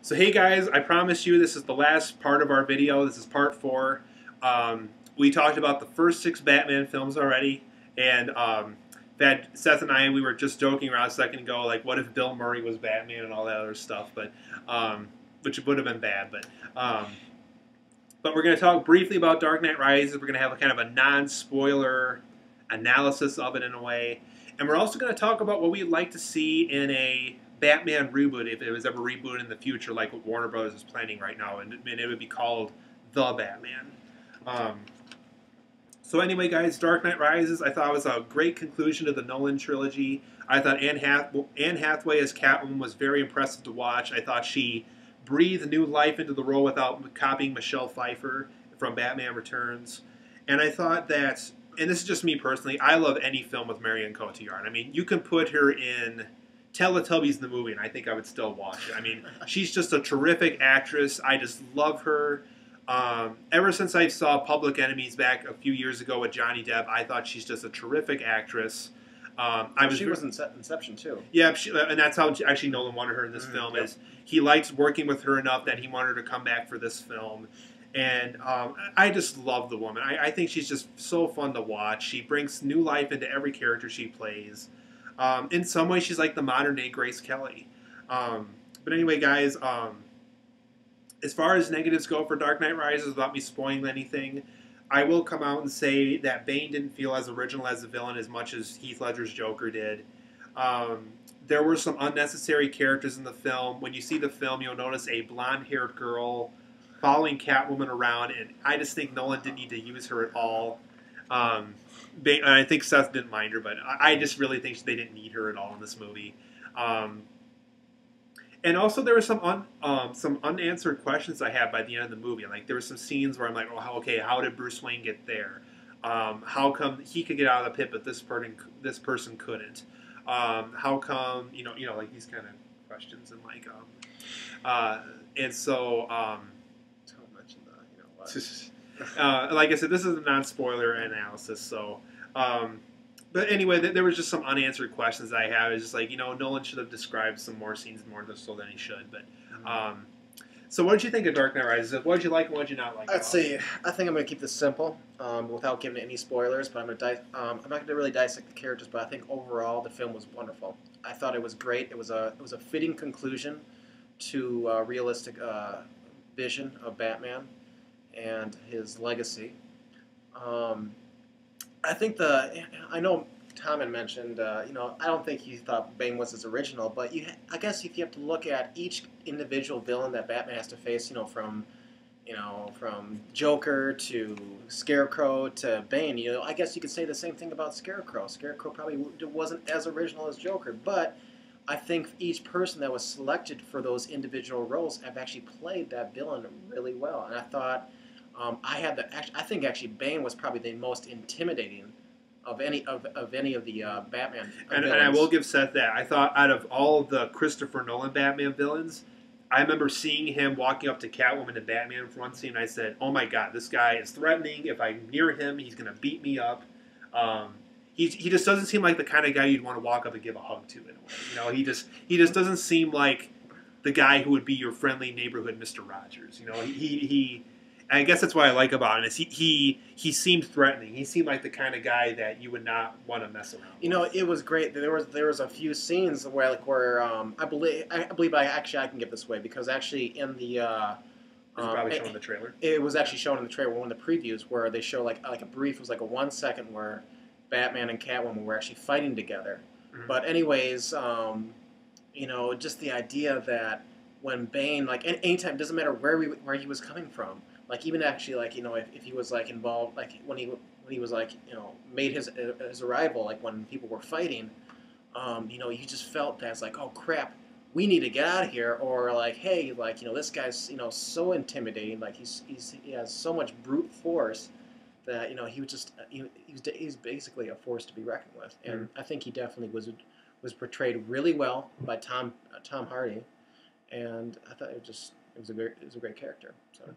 So hey guys, I promise you this is the last part of our video. This is part 4. We talked about the first 6 Batman films already, and that Seth and I, we were just joking around a second ago, like what if Bill Murray was Batman and all that other stuff, but which would have been bad. But we're going to talk briefly about Dark Knight Rises. We're going to have a kind of a non-spoiler analysis of it in a way, and we're also going to talk about what we'd like to see in a Batman reboot, if it was ever rebooted in the future, like what Warner Bros. Is planning right now, and it would be called The Batman. So anyway, guys, Dark Knight Rises, I thought was a great conclusion to the Nolan trilogy. I thought Anne Hathaway as Catwoman was very impressive to watch. I thought she breathed new life into the role without copying Michelle Pfeiffer from Batman Returns. And I thought that, and this is just me personally, I love any film with Marion Cotillard. I mean, you can put her in Teletubbies the movie, and I think I would still watch it. I mean, she's just a terrific actress. I just love her. Ever since I saw Public Enemies back a few years ago with Johnny Depp, I thought she's just a terrific actress. She was in Inception too. Yeah, and that's how actually Nolan wanted her in this film. Yep. Is he liked working with her enough that he wanted her to come back for this film. And I just love the woman. I think she's just so fun to watch. She brings new life into every character she plays. In some ways, she's like the modern-day Grace Kelly. But anyway, guys, as far as negatives go for Dark Knight Rises, without me spoiling anything, I will come out and say that Bane didn't feel as original as the villain as much as Heath Ledger's Joker did. There were some unnecessary characters in the film. When you see the film, you'll notice a blonde-haired girl following Catwoman around, and I just think Nolan didn't need to use her at all. I think Seth didn't mind her, but I just really think they didn't need her at all in this movie. And also, there were some unanswered questions I had by the end of the movie. Like there were some scenes where I'm like, "Oh, okay, how did Bruce Wayne get there? How come he could get out of the pit, but this person couldn't? How come like these kind of questions and like and so don't mention that. like I said, this is a non-spoiler analysis, so. But anyway, there was just some unanswered questions that I have. It's just like, Nolan should have described some more scenes more so than he should. But so what did you think of Dark Knight Rises? What did you like and what did you not like? I think I'm going to keep this simple without giving any spoilers. But I'm not going to really dissect the characters. But I think overall the film was wonderful. I thought it was great. It was a fitting conclusion to a realistic vision of Batman and his legacy. I think I know Tom had mentioned, I don't think he thought Bane was his original, but I guess if you have to look at each individual villain that Batman has to face, from Joker to Scarecrow to Bane, I guess you could say the same thing about Scarecrow. Scarecrow probably wasn't as original as Joker, but I think each person that was selected for those individual roles have actually played that villain really well, and I thought. I think actually Bane was probably the most intimidating of any of the Batman and villains. And I will give Seth that. I thought out of all the Christopher Nolan Batman villains, I remember seeing him walking up to Catwoman and Batman for one scene, and I said, "Oh my God, this guy is threatening. If I'm near him, he's going to beat me up." He just doesn't seem like the kind of guy you'd want to walk up and give a hug to in a way. He just doesn't seem like the guy who would be your friendly neighborhood Mr. Rogers. I guess that's what I like about him is he seemed threatening. He seemed like the kind of guy that you would not want to mess around with. It was great. There was a few scenes where I believe I can get this way because actually in the was it probably shown in the trailer. It was actually shown in the trailer, one of the previews where they show like a brief. It was like a 1 second where Batman and Catwoman were actually fighting together. Mm-hmm. But anyways, just the idea that when Bane, like anytime, doesn't matter where he was coming from. Like even actually, like if he was like involved, like when he was like made his arrival, like when people were fighting, you just felt that it's like, oh crap, we need to get out of here, or like hey, like this guy's so intimidating, like he has so much brute force that he was just he's basically a force to be reckoned with, and I think he definitely was portrayed really well by Tom Hardy, and I thought it was a great character. So.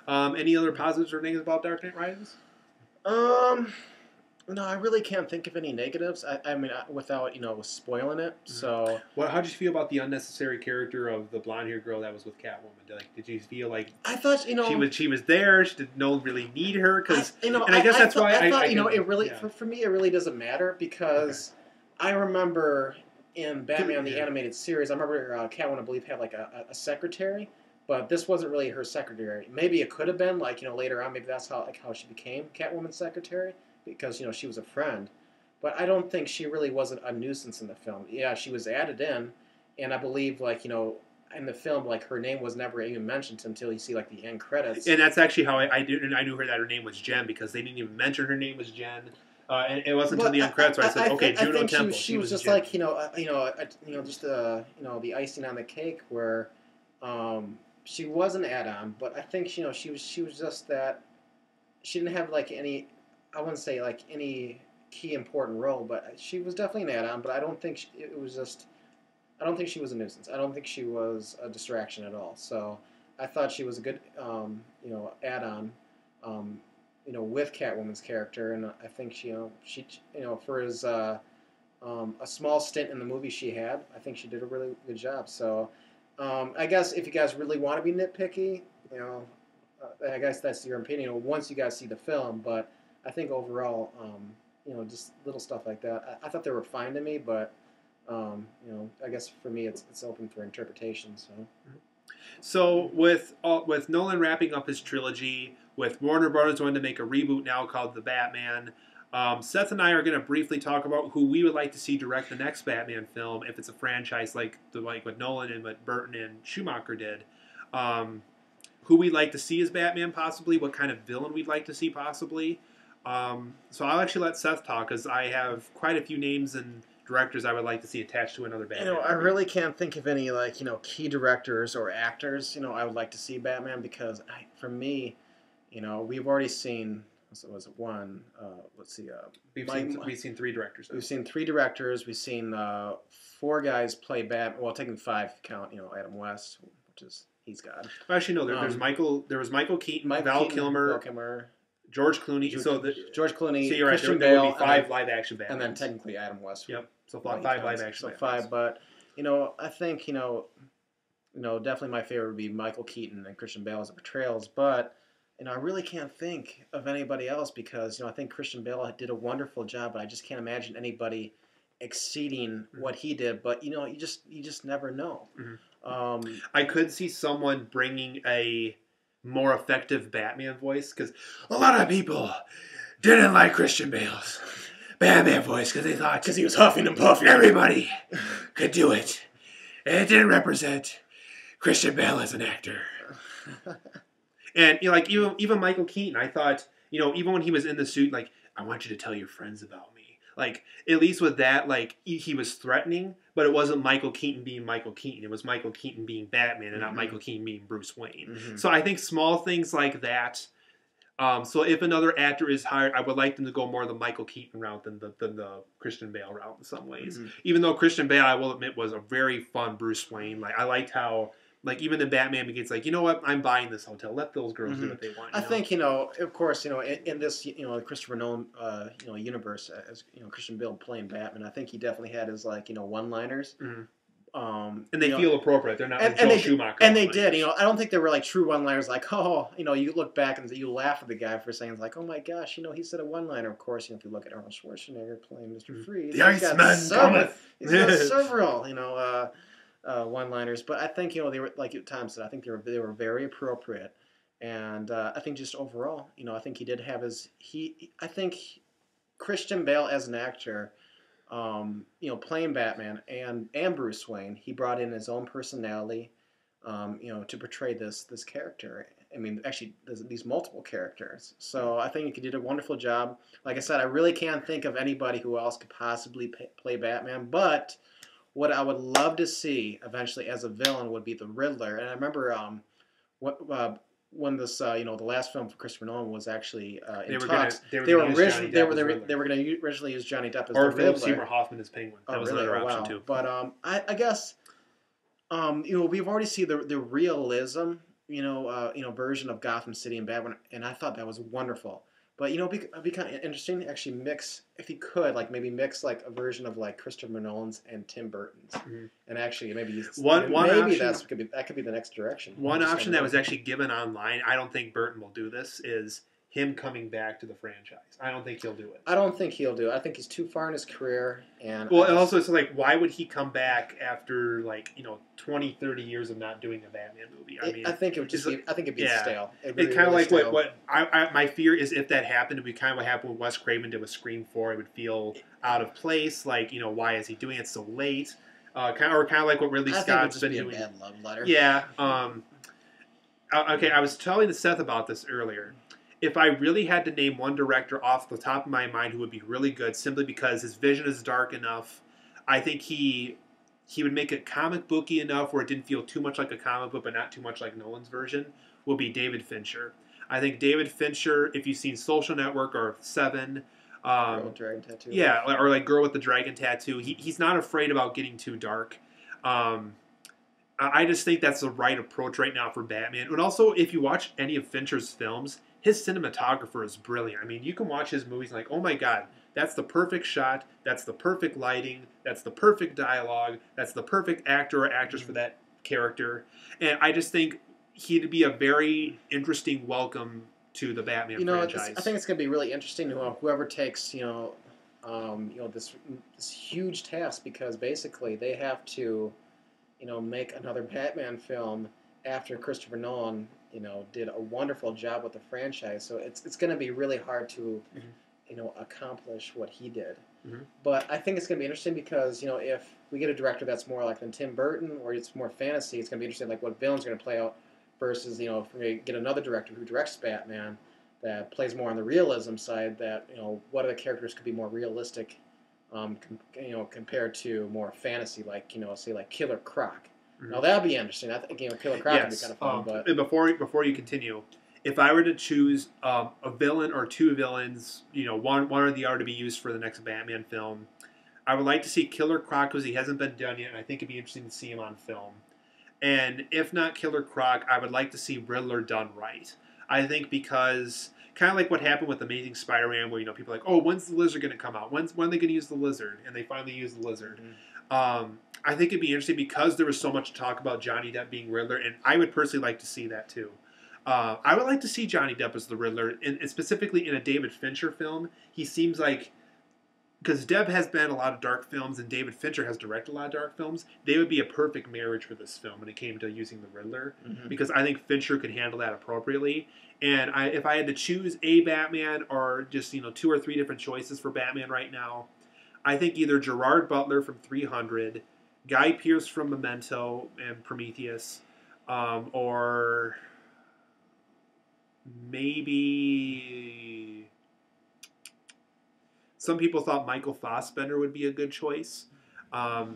Any other positives or negatives about Dark Knight Rises? No, I really can't think of any negatives. I mean, without spoiling it. So, Well, how did you feel about the unnecessary character of the blonde-haired girl that was with Catwoman? Did you feel like I thought she was there? Did no one really need her? Because and I guess that's thought, why I thought I can, it really yeah. for me it really doesn't matter because I remember in Batman the Yeah. animated series, I remember Catwoman, I believe, had like a secretary, but this wasn't really her secretary. Maybe it could have been like later on. Maybe that's how she became Catwoman's secretary because she was a friend. But I don't think she really wasn't a nuisance in the film. Yeah, she was added in, and I believe in the film, like her name was never even mentioned until you see like the end credits. And that's actually how I did, and I knew that her name was Jen because they didn't even mention her name was Jen. And it wasn't until the end credits where I said, "Okay, Juno Temple." She was just Jen. like just the icing on the cake where she was an add-on, but I think she was just that she didn't have like any, I wouldn't say like any key important role, but she was definitely an add-on. But I don't think it was just. I don't think she was a nuisance. I don't think she was a distraction at all. So I thought she was a good, add-on, with Catwoman's character, and I think for as a small stint in the movie she had, I think she did a really good job. So I guess if you guys really want to be nitpicky, I guess that's your opinion once you guys see the film. But I think overall, just little stuff like that, I thought they were fine to me, but. I guess for me it's open for interpretation. So with Nolan wrapping up his trilogy, with Warner Brothers wanting to make a reboot now called The Batman, Seth and I are going to briefly talk about who we would like to see direct the next Batman film if it's a franchise like what Nolan and what Burton and Schumacher did. Who we'd like to see as Batman possibly, what kind of villain we'd like to see possibly. So I'll actually let Seth talk because I have quite a few names and directors I would like to see attached to another Batman. I really can't think of any key directors or actors I would like to see Batman because for me, we've already seen. So was it one? Let's see. We've seen 3 directors. We've seen 3 directors. We've seen 4 guys play Batman. Well, taking 5 count. Adam West, which is he's God. Well, actually, no. There's Michael. There was Michael Keaton, Val Kilmer, George Clooney. George Clooney, so you're right. Christian There Bale, would be 5 live action Batmans, and then technically Adam West. Yep. So 5 live action. So 5, but I think definitely my favorite would be Michael Keaton and Christian Bale as the portrayals, but I really can't think of anybody else because I think Christian Bale did a wonderful job, but I just can't imagine anybody exceeding what he did. But you just never know. Mm-hmm. I could see someone bringing a more effective Batman voice because a lot of people didn't like Christian Bale's Batman voice because he was huffing and puffing. Everybody could do it. And it didn't represent Christian Bale as an actor. And even Michael Keaton, I thought even when he was in the suit, I want you to tell your friends about me. At least with that, he was threatening, but it wasn't Michael Keaton being Michael Keaton. It was Michael Keaton being Batman and not Michael Keaton being Bruce Wayne. Mm-hmm. So I think small things like that. So if another actor is hired, I would like them to go more the Michael Keaton route than the Christian Bale route in some ways. Mm-hmm. Even though Christian Bale, I will admit, was a very fun Bruce Wayne. I liked how. Even in Batman Begins, you know what? I'm buying this hotel. Let those girls do what they want. I think of course, in this Christopher Nolan universe, as Christian Bale playing Batman, I think he definitely had his one-liners. Mm-hmm. And they feel appropriate. They're not Joel Schumacher. And they did. I don't think they were true one-liners. You look back and you laugh at the guy for saying oh my gosh, he said a one-liner. Of course, if you look at Arnold Schwarzenegger playing Mr. Freeze, the Iceman cometh. He's got several one-liners, but I think they were at times. I think they were very appropriate, and I think just overall, I think he did have I think Christian Bale as an actor, playing Batman and Bruce Wayne, he brought in his own personality, to portray this character. I mean, actually, there's these multiple characters. So I think he did a wonderful job. Like I said, I really can't think of anybody who else could possibly play Batman, but what I would love to see eventually as a villain would be the Riddler. And I remember when this the last film for Christopher Nolan was actually in talks. They were originally originally use Johnny Depp as the Riddler. Or Philip Seymour Hoffman as Penguin. That was really? another option too. But I guess we've already seen the realism version of Gotham City and Batman, and I thought that was wonderful. But it'd be kind of interesting to actually mix, if he could, like maybe mix like a version of like Christopher Nolan's and Tim Burton's, and actually maybe one maybe option, that could be the next direction. One option that was actually given online, I don't think Burton will do this, is him coming back to the franchise. I don't think he'll do it. I don't think he'll do it. I think he's too far in his career. And also it's like, why would he come back after 20, 30 years of not doing a Batman movie? I think it would just be, I think it'd be stale. It's kind of like stale. what my fear is, if that happened, it would be kind of what happened with Wes Craven did with Scream 4. It would feel out of place. Like, why is he doing it so late? Kind of like what Ridley Scott's been doing. A bad love letter. Yeah. Okay, I was telling Seth about this earlier. If I really had to name one director off the top of my mind who would be really good, simply because his vision is dark enough, I think he would make it comic booky enough where it didn't feel too much like a comic book, but not too much like Nolan's version, will be David Fincher. I think David Fincher, if you've seen Social Network or Seven, Girl with Dragon Tattoo. Yeah, or like Girl with the Dragon Tattoo, he's not afraid about getting too dark. I just think that's the right approach right now for Batman. And also, if you watch any of Fincher's films, his cinematographer is brilliant. I mean, you can watch his movies and like, oh my god, that's the perfect shot, that's the perfect lighting, that's the perfect dialogue, that's the perfect actor or actress for that character. And I just think he'd be a very interesting welcome to the Batman franchise. I think it's going to be really interesting whoever takes this huge task, because basically they have to make another Batman film after Christopher Nolan did a wonderful job with the franchise. So it's going to be really hard to accomplish what he did. But I think it's going to be interesting because if we get a director that's more like than Tim Burton, or it's more fantasy, it's going to be interesting like what villains are going to play out versus if we get another director who directs Batman that plays more on the realism side, that what other characters could be more realistic compared to more fantasy, like say like Killer Croc. Now that'd be interesting. I think Killer Croc would be kind of fun. But before you continue, if I were to choose a villain or two villains, one or the other to be used for the next Batman film, I would like to see Killer Croc, because he hasn't been done yet, and I think it'd be interesting to see him on film. And if not Killer Croc, I would like to see Riddler done right. I think because kind of like what happened with Amazing Spider-Man, where people are like, oh, when's the Lizard going to come out? When are they going to use the Lizard? And they finally use the Lizard. I think it'd be interesting because there was so much talk about Johnny Depp being Riddler, and I would personally like to see that too. I would like to see Johnny Depp as the Riddler, and specifically in a David Fincher film. He seems like, because Depp has been a lot of dark films and David Fincher has directed a lot of dark films, they would be a perfect marriage for this film when it came to using the Riddler, because I think Fincher could handle that appropriately. And if I had to choose a Batman, or just 2 or 3 different choices for Batman right now, I think either Gerard Butler from 300, Guy Pearce from Memento and Prometheus, or maybe some people thought Michael Fassbender would be a good choice. I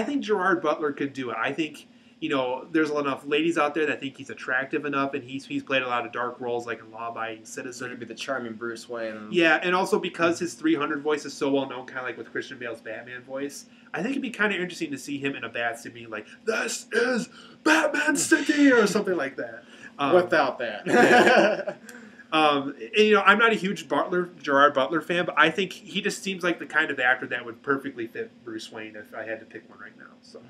think Gerard Butler could do it. I think there's enough ladies out there that think he's attractive enough, and he's played a lot of dark roles, like in Law Abiding Citizen. He'd be the charming Bruce Wayne. Yeah, and also because his 300 voice is so well known, kind of like with Christian Bale's Batman voice, I think it'd be kind of interesting to see him in a Bat City being like, "This is Batman City" or something like that. Without that. Yeah. And, I'm not a huge Gerard Butler fan, but I think he just seems like the kind of actor that would perfectly fit Bruce Wayne if I had to pick one right now. So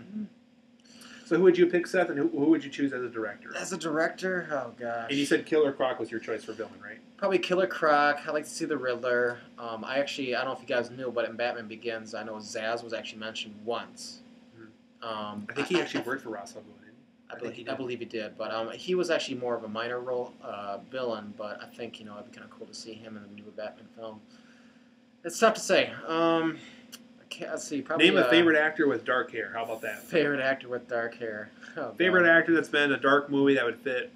who would you pick, Seth, and who would you choose as a director? As a director? Oh, gosh. And you said Killer Croc was your choice for villain, right? Probably Killer Croc. I'd like to see the Riddler. I don't know if you guys knew, but in Batman Begins, I know Zaz was actually mentioned once. I think he actually worked for Ra's al Ghul. I believe he did, but he was actually more of a minor role villain. But I think it'd be kind of cool to see him in the new Batman film. It's tough to say. Let's see. Probably name a favorite actor with dark hair. How about that? Favorite actor with dark hair. Oh, favorite actor that's been in a dark movie that would fit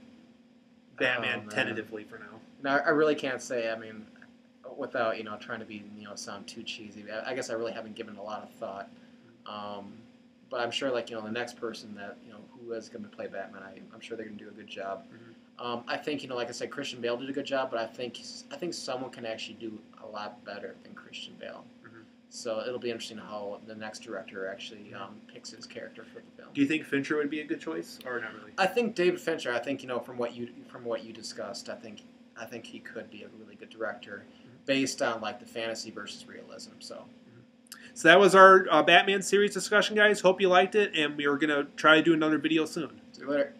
Batman tentatively for now. No, I really can't say. I mean, without trying to be sound too cheesy. I guess I really haven't given a lot of thought. But I'm sure the next person that who is going to play Batman, I'm sure they're going to do a good job. I think like I said, Christian Bale did a good job, but I think someone can actually do a lot better than Christian Bale. So it'll be interesting how the next director actually picks his character for the film. Do you think Fincher would be a good choice, or not really? I think David Fincher. I think from what you discussed, I think I think he could be a really good director based on like the fantasy versus realism. So that was our Batman series discussion, guys. Hope you liked it, and we are going to try to do another video soon. See you later.